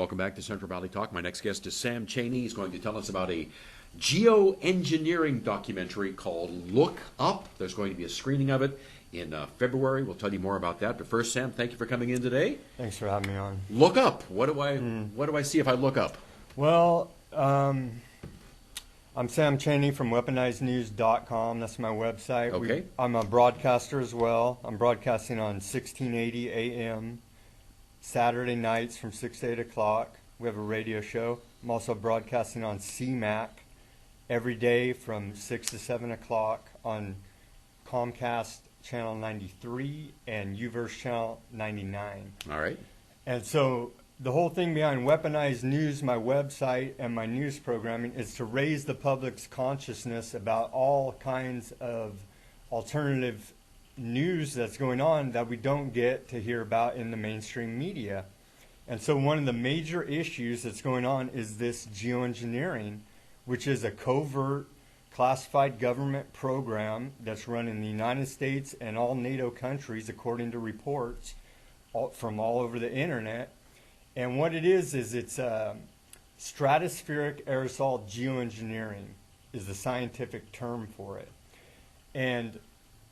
Welcome back to Central Valley Talk. My next guest is Sam Chaney. He's going to tell us about a geoengineering documentary called Look Up. There's going to be a screening of it in February. We'll tell you more about that. But first, Sam, thank you for coming in today. Thanks for having me on. Look Up. What do I see if I look up? Well, I'm Sam Chaney from weaponizednews.com. That's my website. Okay. I'm a broadcaster as well. I'm broadcasting on 1680 AM Saturday nights from 6 to 8 o'clock. We have a radio show. I'm also broadcasting on CMAC every day from 6 to 7 o'clock on Comcast Channel 93 and UVerse Channel 99. All right. And so the whole thing behind Weaponized News, my website, and my news programming is to raise the public's consciousness about all kinds of alternative news that's going on that we don't get to hear about in the mainstream media. And so one of the major issues that's going on is this geoengineering, which is a covert classified government program that's run in the United States and all NATO countries, according to reports from all over the internet. And what it is it's stratospheric aerosol geoengineering is the scientific term for it. And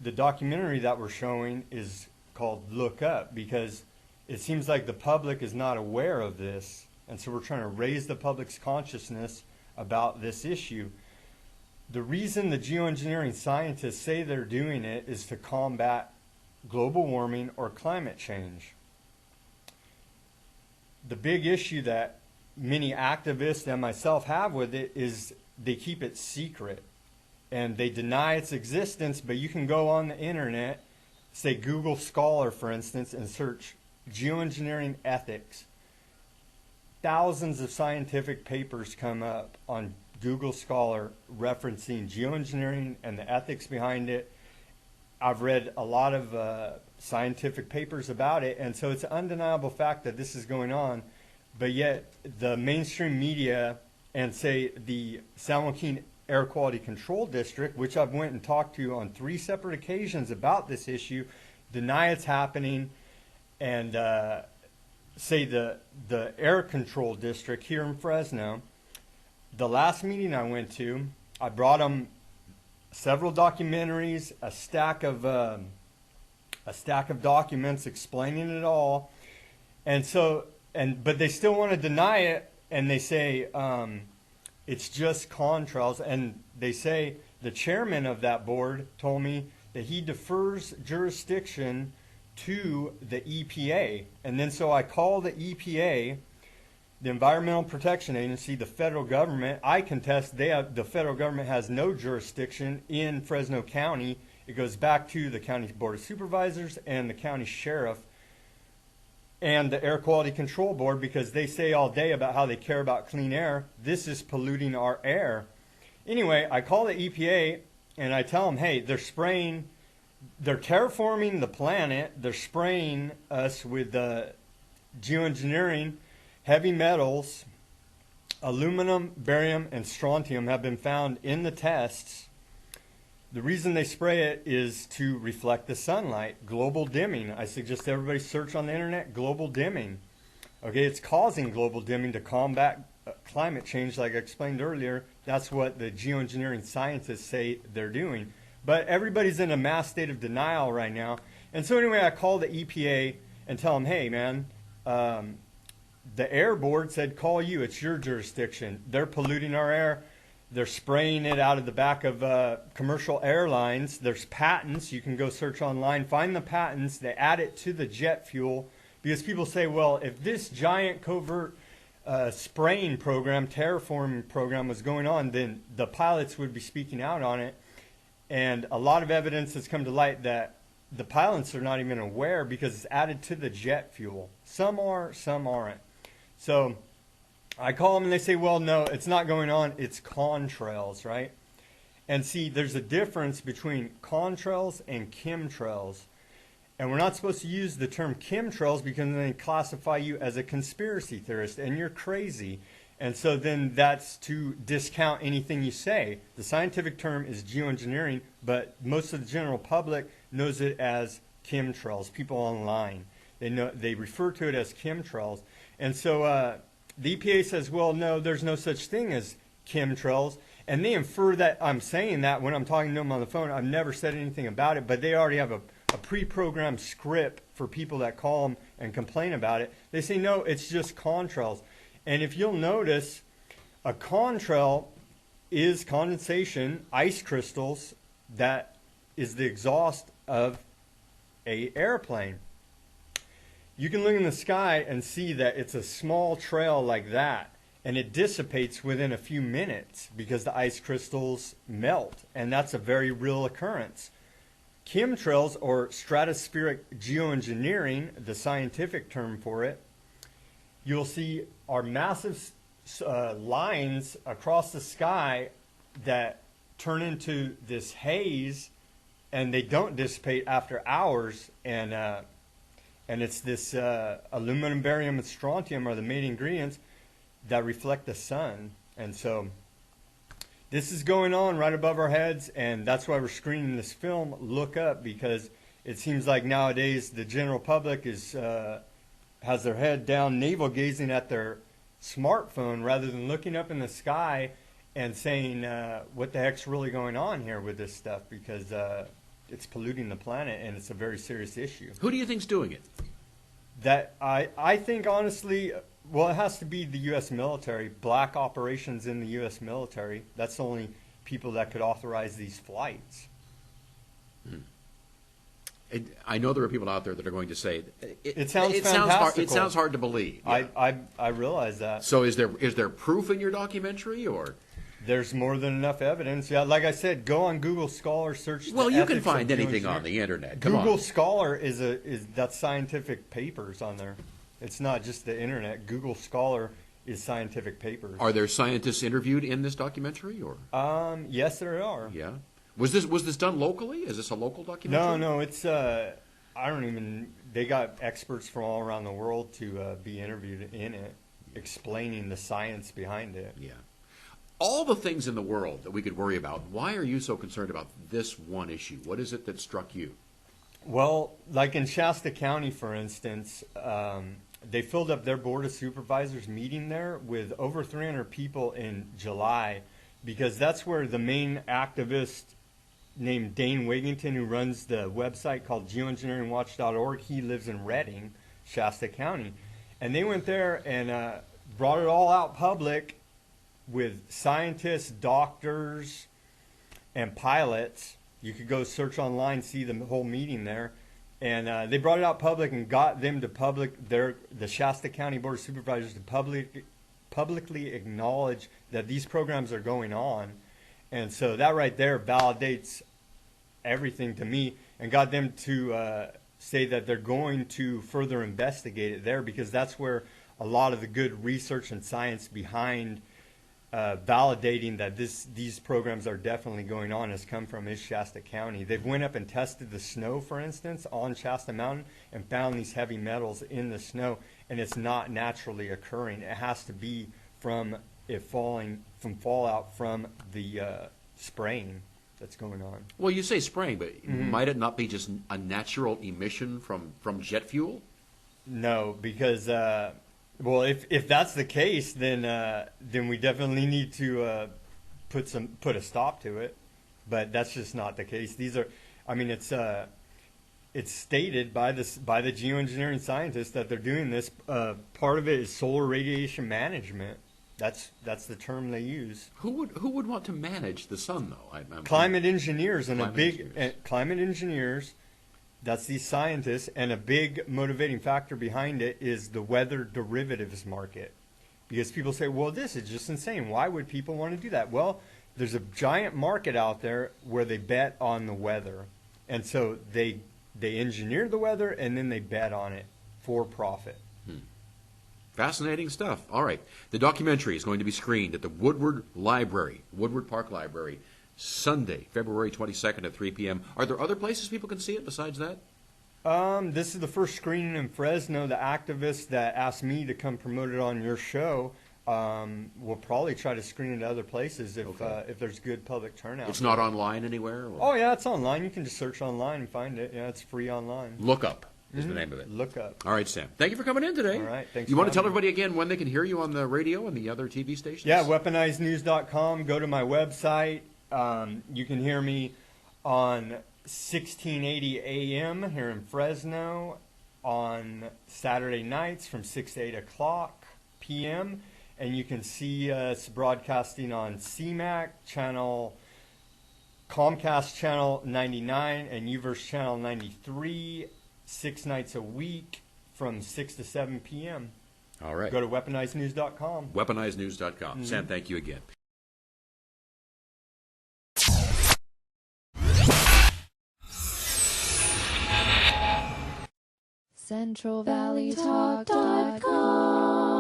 the documentary that we're showing is called Look Up because it seems like the public is not aware of this. And so we're trying to raise the public's consciousness about this issue. The reason the geoengineering scientists say they're doing it is to combat global warming or climate change. The big issue that many activists and myself have with it is they keep it secret and they deny its existence, but you can go on the internet, say Google Scholar for instance, and search geoengineering ethics. Thousands of scientific papers come up on Google Scholar referencing geoengineering and the ethics behind it. I've read a lot of scientific papers about it, and so it's an undeniable fact that this is going on, but yet the mainstream media and say the San Joaquin Air Quality Control District, which I've went and talked to on 3 separate occasions about this issue, deny it's happening, and say the Air Control District here in Fresno, the last meeting I went to, I brought them several documentaries, a stack of documents explaining it all, and so but they still want to deny it, and they say it's just contrails, and they say the chairman of that board told me that he defers jurisdiction to the EPA, and then so I call the EPA, the Environmental Protection Agency, the federal government. I contest the federal government has no jurisdiction in Fresno County. It goes back to the county board of supervisors and the county sheriff and the Air Quality Control Board, because they say all day about how they care about clean air. This is polluting our air. Anyway, I call the EPA and I tell them, hey, they're terraforming the planet. They're spraying us with geoengineering. Heavy metals, aluminum, barium, and strontium have been found in the tests. The reason they spray it is to reflect the sunlight. Global dimming. I suggest everybody search on the internet, global dimming. Okay, it's causing global dimming to combat climate change, like I explained earlier. That's what the geoengineering scientists say they're doing. But everybody's in a mass state of denial right now. And so anyway, I call the EPA and tell them, hey, man, the air board said, call you, it's your jurisdiction. They're polluting our air. They're spraying it out of the back of commercial airlines. There's patents. You can go search online, find the patents. They add it to the jet fuel because people say, well, if this giant covert spraying program, terraforming program was going on, then the pilots would be speaking out on it. And a lot of evidence has come to light that the pilots are not even aware because it's added to the jet fuel. Some are, some aren't. So I call them and they say, well, no, it's not going on. It's contrails, right? And see, there's a difference between contrails and chemtrails. And we're not supposed to use the term chemtrails because then they classify you as a conspiracy theorist and you're crazy. And so then that's to discount anything you say. The scientific term is geoengineering, but most of the general public knows it as chemtrails. People online, they refer to it as chemtrails. And so the EPA says, well, no, there's no such thing as chemtrails. And they infer that I'm saying that when I'm talking to them on the phone. I've never said anything about it, but they already have a pre-programmed script for people that call them and complain about it. They say, no, it's just contrails. And if you'll notice, a contrail is condensation, ice crystals, that is the exhaust of a airplane. You can look in the sky and see that it's a small trail like that, and it dissipates within a few minutes because the ice crystals melt, and that's a very real occurrence. Chemtrails, or stratospheric geoengineering, the scientific term for it, you'll see are massive lines across the sky that turn into this haze, and they don't dissipate after hours, and it's this aluminum, barium, and strontium are the main ingredients that reflect the sun. And so this is going on right above our heads, and that's why we're screening this film, Look Up, because it seems like nowadays the general public is has their head down, navel-gazing at their smartphone rather than looking up in the sky and saying, what the heck's really going on here with this stuff, because it's polluting the planet, and it's a very serious issue. Who do you think's doing it? That I think, honestly, well, it has to be the U.S. military, black operations in the U.S. military. That's the only people that could authorize these flights. I know there are people out there that are going to say it sounds fantastical. It sounds hard to believe. Yeah. I realize that. So is there proof in your documentary, or? There's more than enough evidence. Yeah, like I said, go on Google Scholar, search. Well, you can find anything on the internet. Come Google on. Scholar is that's scientific papers on there. It's not just the internet. Google Scholar is scientific papers. Are there scientists interviewed in this documentary, or? Yes, there are. Yeah. Was this done locally? Is this a local documentary? No, it's I don't even. They got experts from all around the world to be interviewed in it, explaining the science behind it. Yeah. All the things in the world that we could worry about, why are you so concerned about this one issue? What is it that struck you? Well, like in Shasta County, for instance, they filled up their Board of Supervisors meeting there with over 300 people in July, because that's where the main activist named Dane Wigington, who runs the website called geoengineeringwatch.org, he lives in Redding, Shasta County. And they went there and brought it all out public with scientists, doctors, and pilots. You could go search online, see the whole meeting there. And they brought it out public and got them to the Shasta County Board of Supervisors to publicly acknowledge that these programs are going on. And so that right there validates everything to me, and got them to say that they're going to further investigate it there, because that's where a lot of the good research and science behind validating that these programs are definitely going on has come from, is Shasta County. They've went up and tested the snow, for instance, on Shasta Mountain, and found these heavy metals in the snow, and it's not naturally occurring. It has to be from fallout from the spraying that's going on. Well, you say spraying, but might it not be just a natural emission from jet fuel? No, because well, if that's the case, then we definitely need to put a stop to it. But that's just not the case. These are, I mean, it's stated by the geoengineering scientists that they're doing this. Part of it is solar radiation management. That's the term they use. Who would want to manage the sun, though? Climate engineers, and climate engineers. That's these scientists, and a big motivating factor behind it is the weather derivatives market. Because people say, well, this is just insane. Why would people want to do that? Well, there's a giant market out there where they bet on the weather. And so they engineer the weather, and then they bet on it for profit. Fascinating stuff. All right. The documentary is going to be screened at the Woodward Park Library, Sunday, February 22nd at 3 p.m. Are there other places people can see it besides that? This is the first screening in Fresno. The activist that asked me to come promote it on your show will probably try to screen it at other places if there's good public turnout. It's not online anywhere? Or? Oh, yeah, it's online. You can just search online and find it. Yeah, it's free online. Look Up. is the name of it. Look up. All right, Sam. Thank you for coming in today. All right, thanks You for want to tell having me. everybody again when they can hear you on the radio and the other TV stations? Yeah, weaponizednews.com. Go to my website. You can hear me on 1680 AM here in Fresno on Saturday nights from 6 to 8 o'clock p.m. And you can see us broadcasting on CMAC channel, Comcast channel 99, and Uverse channel 93, 6 nights a week from 6 to 7 p.m. All right. Go to weaponizednews.com. Weaponizednews.com. Sam, thank you again. CentralValleyTalk.com